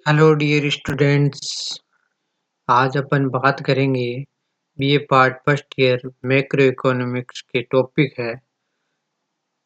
Hello dear students. आज अपन बात करेंगे BA part first year macro economics के टॉपिक है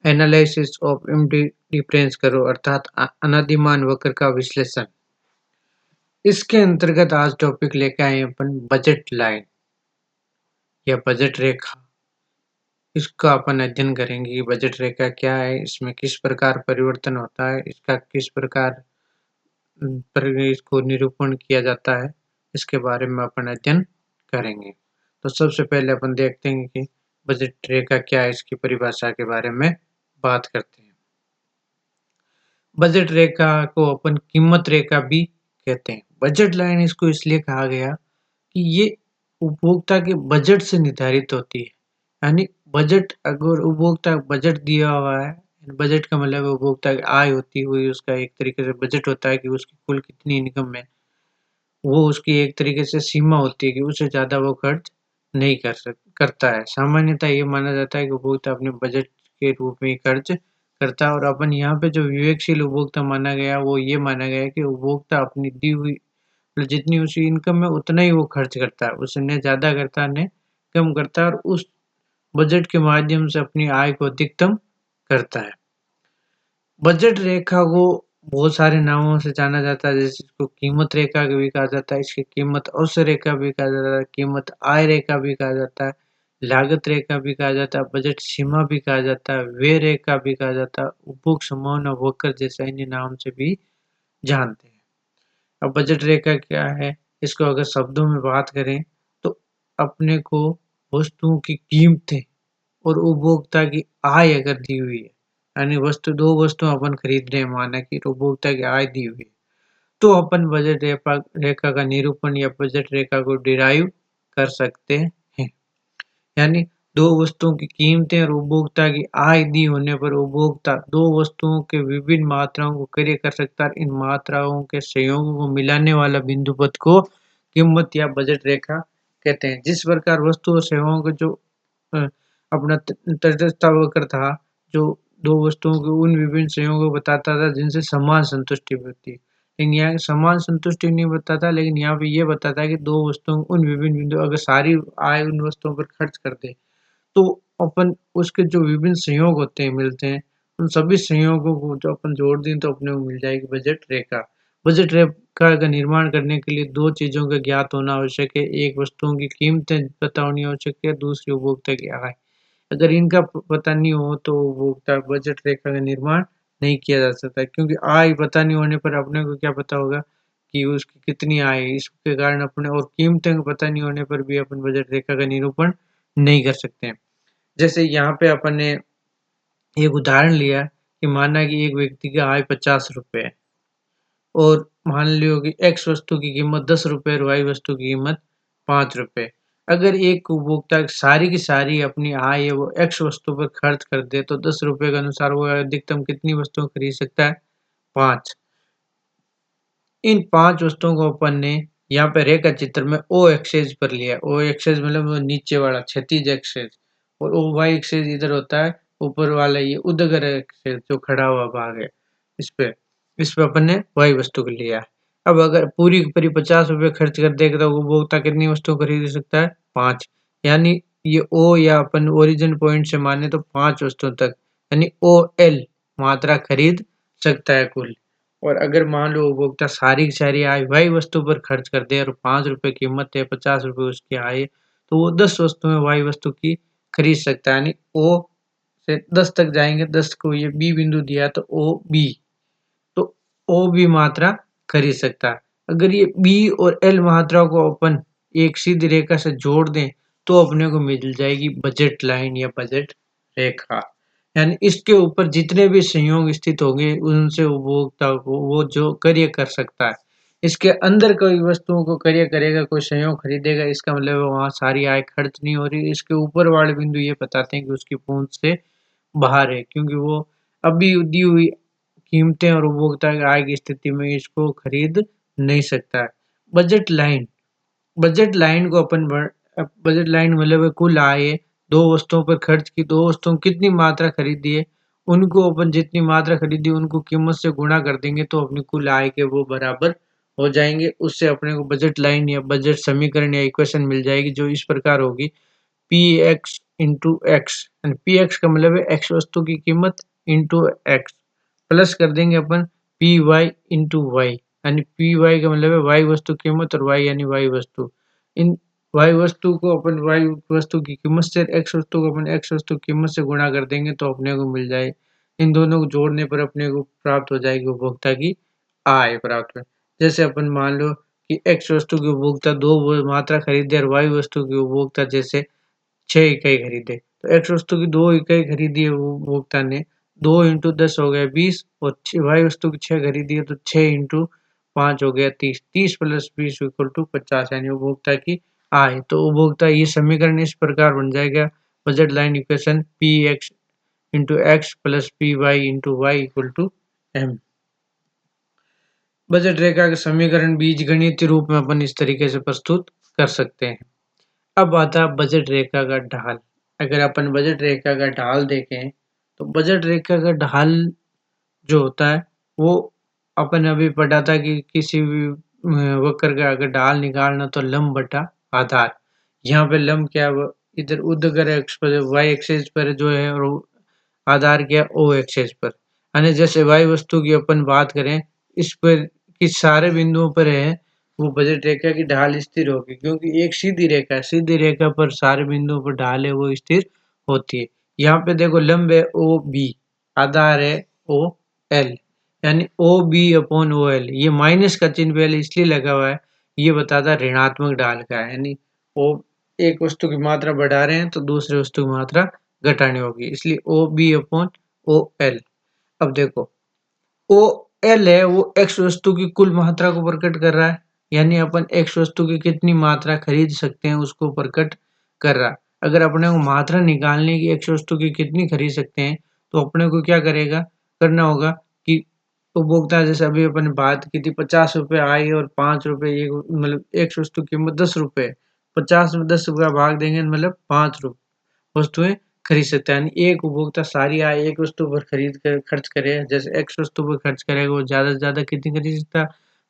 एनालिसिस ऑफ डिफरेंस करो अर्थात अनादिमान वक्र का विश्लेषण। इसके अंतर्गत आज टॉपिक लेके आए अपन बजट लाइन या बजट रेखा। इसका अपन अध्ययन करेंगे कि बजट रेखा क्या है, इसमें किस प्रकार परिवर्तन होता है, इसका किस प्रकार पर इसको निरूपण किया जाता है, इसके बारे में अपन अध्ययन करेंगे। तो सबसे पहले अपन देखते हैं कि बजट रेखा क्या है, इसकी परिभाषा के बारे में बात करते हैं। बजट रेखा को अपन कीमत रेखा भी कहते हैं। बजट लाइन इसको इसलिए कहा गया कि ये उपभोक्ता के बजट से निर्धारित होती है। यानी बजट, अगर उपभोक्ता बजट दिया हुआ है, बजट का मतलब उपभोक्ता की आय होती हुई उसका एक तरीके से बजट होता है कि उसकी कुल कितनी इनकम है, वो उसकी एक तरीके से सीमा होती है कि उससे ज़्यादा वो खर्च नहीं करता है। सामान्यतः ये माना जाता है कि उपभोक्ता अपने बजट के रूप में खर्च करता है। और अपन यहाँ पे जो विवेकशील उपभोक्ता माना गया वो ये माना गया है कि उपभोक्ता अपनी दी हुई जितनी उसकी इनकम है उतना ही वो खर्च करता है, उससे न ज़्यादा करता है न कम करता है, और उस बजट के माध्यम से अपनी आय को अधिकतम करता है। बजट रेखा को बहुत सारे नामों से जाना जाता है, जैसे इसको कीमत रेखा भी कहा जाता है, इसकी कीमत औसत रेखा भी कहा जाता है, कीमत आय रेखा भी कहा जाता है, लागत रेखा भी कहा जाता है, बजट सीमा भी कहा जाता है, व्यय रेखा भी कहा जाता है, उपभोग संभावना वक्र जैसे अन्य नाम से भी जानते हैं। अब बजट रेखा क्या है, इसको अगर शब्दों में बात करें तो अपने को वस्तुओं की कीमतें और उपभोक्ता की आय अगर दी हुई है, यानी दो वस्तुएं अपन खरीद रहे हैं, माना कि उपभोक्ता की आय दी हुई है, तो अपन बजट रेखा का निरूपण या बजट रेखा को डिराइव कर सकते हैं। यानी दो वस्तुओं की कीमतें और उपभोक्ता की आय दी होने पर उपभोक्ता दो वस्तुओं के विभिन्न मात्राओं को क्रय कर सकता है। इन मात्राओं के संयोगों को मिलाने वाला बिंदु पथ को कीमत या बजट रेखा कहते हैं। जिस प्रकार वस्तु और सेवाओं के जो अपना तटस्थता वक्र था, जो दो वस्तुओं के उन विभिन्न संयोगों को बताता था जिनसे समान संतुष्टि होती है, लेकिन यहाँ समान संतुष्टि नहीं बताता, लेकिन यहाँ पे ये बताता है कि दो वस्तुओं उन विभिन्न बिंदु अगर सारी आय उन वस्तुओं पर खर्च कर दे तो अपन उसके जो विभिन्न संयोग होते हैं मिलते हैं, उन सभी संयोगों को जो अपन जोड़ दें तो अपने को मिल जाएगी बजट रेखा। बजट रेखा का निर्माण करने के लिए दो चीजों का ज्ञात होना आवश्यक है। एक, वस्तुओं की कीमतें पता होनी आवश्यक है, दूसरी उपभोक्ता की आय। अगर इनका पता नहीं हो तो उपभोक्ता बजट रेखा का निर्माण नहीं किया जा सकता, क्योंकि आय पता नहीं होने पर अपने को क्या पता होगा कि उसकी कितनी आय है। इसके कारण अपने और कीमतें का पता नहीं होने पर भी अपन बजट रेखा का निरूपण नहीं कर सकते हैं। जैसे यहाँ पे अपन ने एक उदाहरण लिया कि माना कि एक व्यक्ति की आय 50 रुपए है और मान लियो कि एक्स वस्तु की कीमत 10 रुपए और वाई वस्तु की कीमत 5 रुपए। अगर एक उपभोक्ता सारी की सारी अपनी आय है वो एक्स वस्तु पर खर्च कर दे तो 10 रुपए के अनुसार वो अधिकतम कितनी वस्तुएं खरीद सकता है? 5। इन 5 वस्तुओं को अपन ने यहाँ पे रेखा चित्र में ओ एक्सेस पर लिया। ओ एक्सेस मतलब वो नीचे वाला क्षैतिज एक्सेस, और ओ वाई एक्सेस इधर होता है ऊपर वाला, ये उदगर एक्सेस जो खड़ा हुआ भाग है, इस पे अपन ने वाई वस्तु को लिया। अब अगर पूरी की पूरी 50 रुपए खर्च कर देगा तो उपभोक्ता कितनी वस्तु खरीद सकता है? 5। यानी ये ओ या अपन ओरिजिन पॉइंट से माने तो 5 वस्तुओं तक, यानी ओ एल मात्रा खरीद सकता है कुल। और अगर मान लो उपभोक्ता सारी की सारी आय वाई वस्तु पर खर्च कर दे और 5 रुपए कीमत है, 50 रुपए उसकी आय है, तो वो 10 वस्तुएं वाई वस्तु की खरीद सकता है। यानी ओ से 10 तक जाएंगे, 10 को ये बी बिंदु दिया तो ओ बी, तो ओ बी मात्रा खरीद सकता है। अगर ये बी और एल मात्रा को अपन एक सीधी रेखा से जोड़ दें तो अपने को मिल जाएगी बजट लाइन या बजट रेखा। यानी इसके ऊपर जितने भी संयोग स्थित होंगे उनसे उपभोक्ता को वो जो कार्य कर सकता है। इसके अंदर कोई वस्तुओं को कार्य करेगा, कोई संयोग खरीदेगा, इसका मतलब वहाँ सारी आय खर्च नहीं हो रही। इसके ऊपर वाले बिंदु ये बताते हैं कि उसकी पहुंच से बाहर है, क्योंकि वो अभी दी हुई कीमतें और उपभोक्ता की आय की स्थिति में इसको खरीद नहीं सकता है। बजट लाइन, बजट लाइन को अपन बजट लाइन मतलब कुल आय है, दो वस्तुओं पर खर्च की, दो वस्तुओं कितनी मात्रा खरीदी है, उनको अपन जितनी मात्रा खरीदी उनको कीमत से गुणा कर देंगे तो अपनी कुल आय के वो बराबर हो जाएँगे, उससे अपने को बजट लाइन या बजट समीकरण या इक्वेशन मिल जाएगी जो इस प्रकार होगी P X into x and P x का मतलब है एक्स वस्तु की कीमत इंटू एक्स प्लस कर देंगे अपन पी वाई इंटू वाई यानी पी वाई का मतलब है वाई वस्तु की कीमत और वाई यानी वाई वस्तु। इन वाई वस्तु को अपन वाई वस्तु की कीमत से एक्स वस्तु को अपन एक्स वस्तु की कीमत से गुणा कर देंगे तो अपने को मिल जाए। इन दोनों को जोड़ने पर अपने को प्राप्त हो जाएगी उपभोक्ता की आय प्राप्त हो। जैसे अपन मान लो कि एक्स वस्तु की उपभोक्ता 2 मात्रा खरीदे और वाई वस्तु की उपभोक्ता जैसे 6 इकाई खरीदे। तो एक्स वस्तु की 2 इकाई खरीदी है वो उपभोक्ता ने 2 इंटू 10 हो गया 20 और वाई वस्तु की 6 खरीदी है तो 6 इंटू 5 हो गया 30। 30 प्लस 20 इक्वल टू 50 यानी उपभोक्ता की आय। तो उपभोक्ता ये समीकरण इस प्रकार बन जाएगा budget line equation P X into X plus P Y into Y equal to M. Budget रेखा का समीकरण बीजगणितीय रूप में अपन इस तरीके से प्रस्तुत कर सकते हैं। अब आता है बजट रेखा का ढाल। अगर अपन बजट रेखा का ढाल देखें तो बजट रेखा का ढाल जो होता है वो अपन अभी पढ़ा था कि किसी भी वक्र का अगर ढाल निकालना तो लंब बटा आधार। यहाँ पे लंब क्या है इधर ऊर्ध्वाधर अक्ष पर वाई एक्सिस पर जो है और आधार क्या ओ एक्सिस पर। यानी जैसे वाई वस्तु की अपन बात करें इस पर किस सारे बिंदुओं पर है वो बजट रेखा की ढाल स्थिर होगी क्योंकि एक सीधी रेखा है, सीधी रेखा पर सारे बिंदुओं पर ढाल है वो स्थिर होती है। यहाँ पे देखो लंब है ओ बी आधार है ओ एल यानी O B upon O L. ये माइनस का चिन्ह पहले इसलिए लगा हुआ है ये बताता है ऋणात्मक ढाल का है यानी ओ एक वस्तु की मात्रा बढ़ा रहे हैं तो दूसरे वस्तु की मात्रा घटानी होगी इसलिए O B upon O L. अब देखो ओ एल है वो एक्स वस्तु की कुल मात्रा को प्रकट कर रहा है यानी अपन एक्स वस्तु की कितनी मात्रा खरीद सकते हैं उसको प्रकट कर रहा है। अगर अपने को मात्रा निकालने की एक्स वस्तु की कितनी खरीद सकते हैं तो अपने को क्या करेगा करना होगा कि उपभोक्ता जैसे अभी अपन बात की थी 50 रुपए आई और 5 रुपए एक मतलब एक वस्तु की कीमत 10 रुपए 50 में 10 रुपया भाग देंगे मतलब 5 रुपए वस्तुएं खरीद सकता है यानी एक उपभोक्ता सारी आय एक वस्तु पर खरीद कर खर्च करे जैसे एक्स वस्तु पर खर्च करेगा वो ज्यादा से ज्यादा कितनी खरीद सकता है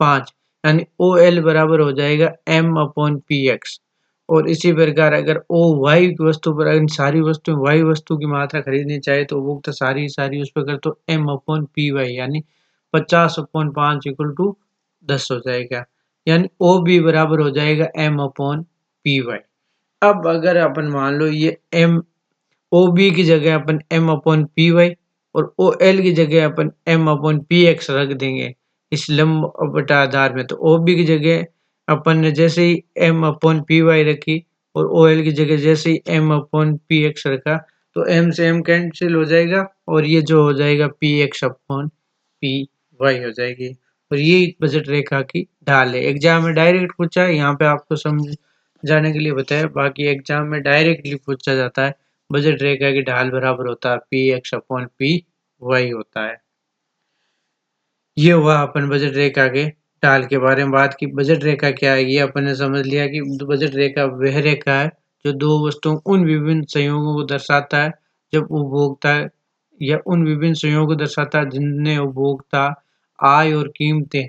5 यानी ओ एल बराबर हो जाएगा एम अपॉन पी एक्स। और इसी प्रकार अगर ओ वाई की वस्तु पर अगर सारी वस्तु वाई वस्तु की मात्रा खरीदनी चाहे तो उपभोक्ता सारी सारी उस पर कर तो एम अपॉन पी वाई यानी 50/5 इक्वल टू 10 हो जाएगा यानी ओ बी बराबर हो जाएगा एम अपॉन पी वाई। अब अगर अपन मान लो ये एम ओ बी की जगह अपन एम अपॉन पी वाई और ओ एल की जगह अपन एम अपॉन पी एक्स रख देंगे इस लंब बटा आधार में। तो ओ बी की जगह अपन ने जैसे ही एम अपॉन पी वाई रखी और ओ एल की जगह जैसे ही एम अपॉन पी एक्स रखा तो एम से एम कैंसिल हो जाएगा और ये जो हो जाएगा P X upon P Y हो जाएगी। और ये बजट रेखा की ढाल है। एग्जाम में डायरेक्ट पूछा है यहाँ पे आपको समझ जाने के लिए बताया बाकी एग्जाम में डायरेक्टली पूछा जाता है बजट रेखा की ढाल बराबर होता है P X upon P Y होता है। ये हुआ अपन बजट रेखा के ढाल के बारे में बात की। बजट रेखा क्या है ये अपन ने समझ लिया कि बजट रेखा वह रेखा है जो दो वस्तुओं उन विभिन्न संयोगों को दर्शाता है जब उपभोक्ता या उन विभिन्न संयोगों को दर्शाता है जिनमें उपभोक्ता आय और कीमतें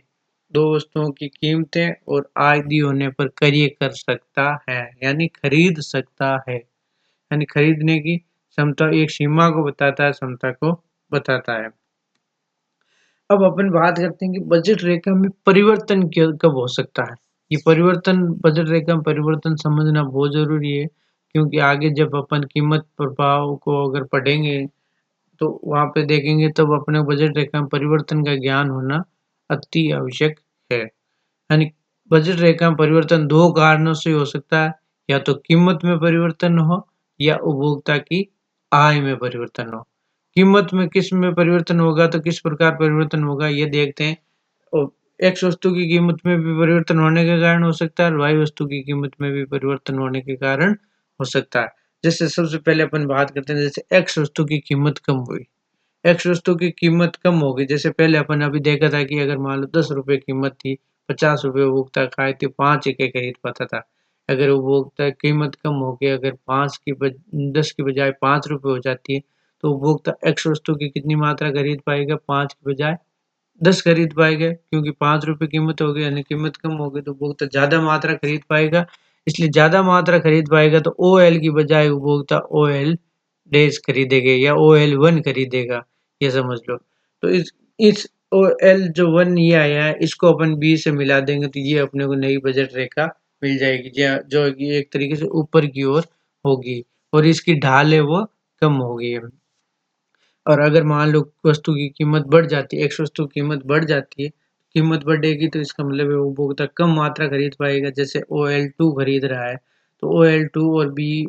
दो वस्तुओं की कीमतें और आय दी होने पर क्रय कर सकता है यानी खरीद सकता है यानी खरीदने की क्षमता एक सीमा को बताता है क्षमता को बताता है। अब अपन बात करते हैं कि बजट रेखा में परिवर्तन कब हो सकता है। ये परिवर्तन बजट रेखा में परिवर्तन समझना बहुत जरूरी है क्योंकि आगे जब अपन कीमत प्रभाव को अगर पढ़ेंगे तो वहां पे देखेंगे तब अपने बजट रेखा में परिवर्तन का ज्ञान होना अति आवश्यक है। यानी बजट रेखा में परिवर्तन दो कारणों से हो सकता है या तो कीमत में परिवर्तन हो या उपभोक्ता की आय में परिवर्तन हो। कीमत में किस में परिवर्तन होगा तो किस प्रकार परिवर्तन होगा ये देखते हैं। और एक्स वस्तु की कीमत में भी परिवर्तन होने के कारण हो सकता है और वाई वस्तु की कीमत में भी परिवर्तन होने के कारण हो सकता है। जैसे सबसे पहले अपन बात करते हैं जैसे एक्स वस्तु की कीमत कम हुई एक्स वस्तु की कीमत कम होगी जैसे पहले अपन अभी देखा था कि अगर मान लो 10 रुपए कीमत थी 50 रुपए उपभोक्ता खाए थे 5 इकाई खरीद पाता था। अगर उपभोक्ता कीमत कम होगी अगर 10 की बजाय 5 रुपए हो जाती है तो उपभोक्ता एक्स वस्तु की कितनी मात्रा खरीद पाएगा 5 की बजाय 10 खरीद पाएगा, क्योंकि 5 रुपए कीमत हो गई, यानी कीमत कम हो गई तो उपभोक्ता ज़्यादा मात्रा खरीद पाएगा। इसलिए ज़्यादा मात्रा खरीद पाएगा तो ओएल की बजाय उपभोक्ता ओएल डैश खरीदेगा या ओएल 1 खरीदेगा, ये समझ लो। तो इस ओएल जो 1 ये आया है, इसको अपन बी से मिला देंगे तो ये अपने को नई बजट रेखा मिल जाएगी, जो कि एक तरीके से ऊपर की ओर होगी और इसकी ढाल है वो कम होगी। और अगर मान लो वस्तु की कीमत बढ़ जाती है, एक वस्तु की कीमत बढ़ जाती है, कीमत बढ़ेगी तो इसका मतलब है उपभोक्ता कम मात्रा खरीद पाएगा। जैसे OL2 खरीद रहा है, तो OL2 और बी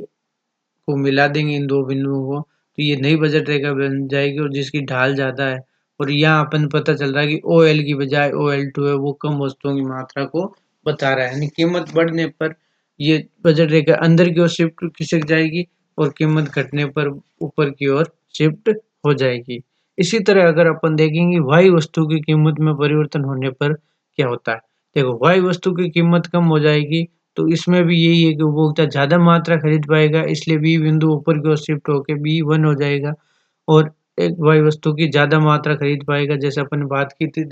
को मिला देंगे इन दो बिंदुओं को, तो ये नई बजट रेखा बन जाएगी और जिसकी ढाल ज़्यादा है। और यहाँ अपन पता चल रहा है कि OL की बजाय OL2 है, वो कम वस्तुओं की मात्रा को बता रहा है, यानी कीमत बढ़ने पर ये बजट रेखा अंदर की ओर शिफ्ट खिसक जाएगी और कीमत घटने पर ऊपर की ओर शिफ्ट हो जाएगी। इसी तरह अगर अपन देखेंगे वाई वस्तु की कीमत में परिवर्तन होने पर क्या होता है। देखो, वाई वस्तु की कीमत कम हो जाएगी तो इसमें भी यही है कि उपभोक्ता ज़्यादा मात्रा खरीद पाएगा, इसलिए बी बिंदु ऊपर की ओर शिफ्ट होकर बी 1 हो जाएगा और एक वाई वस्तु की ज़्यादा मात्रा खरीद पाएगा। जैसे अपन ने बात की थी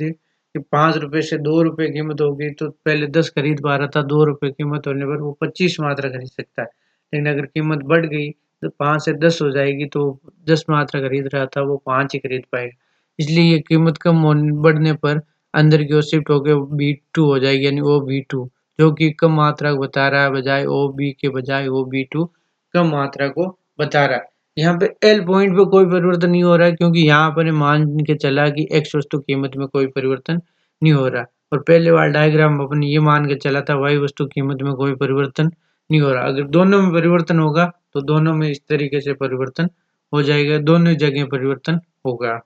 कि 5 रुपए से 2 रुपए कीमत हो गई, तो पहले 10 खरीद पा रहा था, 2 रुपए कीमत होने पर वो 25 मात्रा खरीद सकता है। लेकिन अगर कीमत बढ़ गई तो 5 से 10 हो जाएगी, तो 10 मात्रा खरीद रहा था वो 5 ही खरीद पाएगा। इसलिए ये कीमत कम बढ़ने पर अंदर की ओर शिफ्ट होकर B2 हो जाएगी, यानी OB2, जो कि कम मात्रा को बता रहा है, बजाय OB के बजाय OB2 कम मात्रा को बता रहा है। यहाँ पे एल पॉइंट पे कोई परिवर्तन नहीं हो रहा है, क्योंकि यहाँ पर मान के चला कि एक्स वस्तु कीमत में कोई परिवर्तन नहीं हो रहा, और पहले वाला डायग्राम अपन ये मान के चला था वाई वस्तु कीमत में कोई परिवर्तन नहीं हो रहा। अगर दोनों में परिवर्तन होगा तो दोनों में इस तरीके से परिवर्तन हो जाएगा, दोनों जगह परिवर्तन होगा।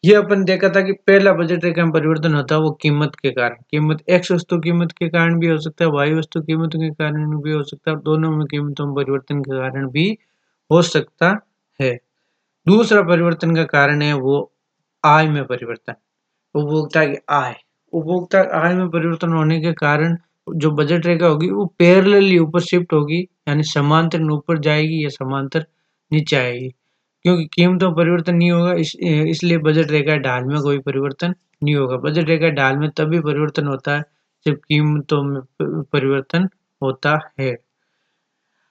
ये अपन देखा था कि पहला बजट रेखा में परिवर्तन होता है वो कीमत के कारण, कीमत एक्स वस्तु कीमत के कारण भी हो सकता है, वाई वस्तु कीमत के कारण भी हो सकता है, दोनों में कीमतों में परिवर्तन के कारण भी हो सकता है। दूसरा परिवर्तन का कारण है वो आय में परिवर्तन, उपभोक्ता की आय। उपभोक्ता आय में परिवर्तन होने के कारण जो बजट रेखा होगी वो पैरेलली ऊपर शिफ्ट होगी, यानी समांतर ऊपर जाएगी या समांतर नीचे आएगी। क्योंकि कीमतों में परिवर्तन नहीं होगा, इसलिए बजट रेखा ढाल में कोई परिवर्तन नहीं होगा। बजट रेखा ढाल में तभी परिवर्तन होता है जब कीमतों में परिवर्तन होता है।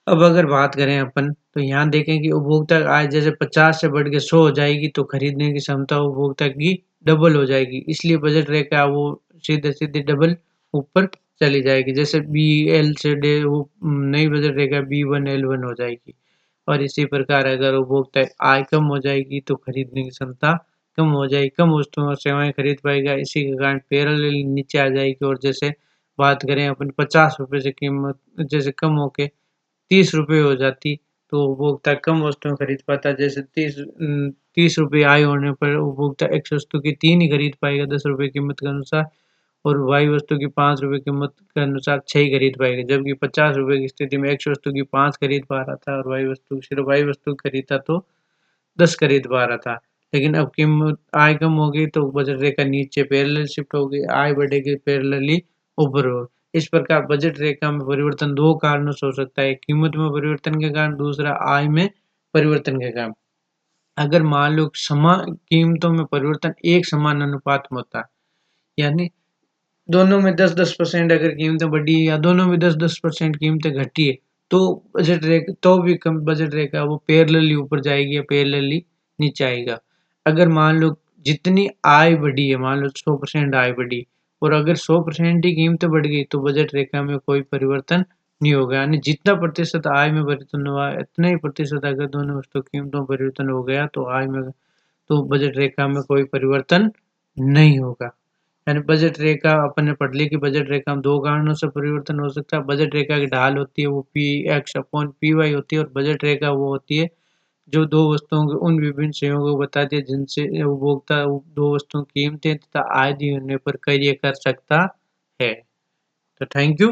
अब अगर बात करें अपन, तो यहाँ देखें कि उपभोक्ता आय जैसे 50 से बढ़ के 100 हो जाएगी तो खरीदने की क्षमता उपभोक्ता की डबल हो जाएगी, इसलिए बजट रेखा वो सीधे सीधे डबल ऊपर चली जाएगी। जैसे BL से डे वो नई बजट रेखा B1L1 हो जाएगी। और इसी प्रकार अगर उपभोक्ता आय कम हो जाएगी तो खरीदने की क्षमता कम हो जाएगी, कम वस्तुएं और सेवाएं खरीद पाएगा, इसी के कारण पैरेलल नीचे आ जाएगी। और जैसे बात करें अपन 50 रुपए से कीमत जैसे कम होके 30 रुपए हो जाती तो उपभोक्ता कम वस्तुएं खरीद पाता। जैसे 30 रुपए आय होने पर उपभोक्ता एक्स वस्तु की 3 ही खरीद पाएगा 10 रुपए कीमत के अनुसार, और वाई वस्तु की 5 रुपए कीमत के अनुसार 6 ही खरीद पाएगा। जबकि 50 रुपए की स्थिति में एक्स वस्तु की 5 खरीद पा रहा था और वाई वस्तु खरीदता तो 10 खरीद पा रहा था। लेकिन अब कीमत आय कम हो गई तो बजट रेखा नीचे पैरेलल शिफ्ट हो गई, आय बढ़ेगी पैरेलली ऊपर हो। इस प्रकार बजट रेखा में परिवर्तन दो कारणों से हो सकता है, कीमत में परिवर्तन के कारण, दूसरा आय में परिवर्तन के कारण। अगर मान लो समान कीमतों में परिवर्तन एक समान अनुपात में होता है, यानी दोनों में 10-10% अगर कीमतें बढ़ी या दोनों में 10-10% कीमतें घटी है, तो बजट रेखा तो भी कम बजट रेखा वो पैरेलली ऊपर जाएगी या पैरेलली नीचे आएगा। अगर मान लो जितनी आय बढ़ी है, मान लो 100% आय बढ़ी और अगर 100% ही कीमतें बढ़ गई तो बजट रेखा में कोई परिवर्तन नहीं होगा, यानी जितना प्रतिशत आय में परिवर्तन हुआ इतना ही प्रतिशत अगर दोनों वस्तु कीमतों में परिवर्तन हो गया तो आय में तो बजट रेखा में कोई परिवर्तन नहीं होगा। यानी बजट रेखा अपन ने पढ़ ली कि बजट रेखा में दो कारणों से परिवर्तन हो सकता है। बजट रेखा की ढाल होती है वो PX/PY होती है, और बजट रेखा वो होती है जो दो वस्तुओं के उन विभिन्न संयोगों को बताती है जिनसे उपभोक्ता दो वस्तुओं की कीमतें तथा आय दी होने पर क्रय कर सकता है। तो थैंक यू।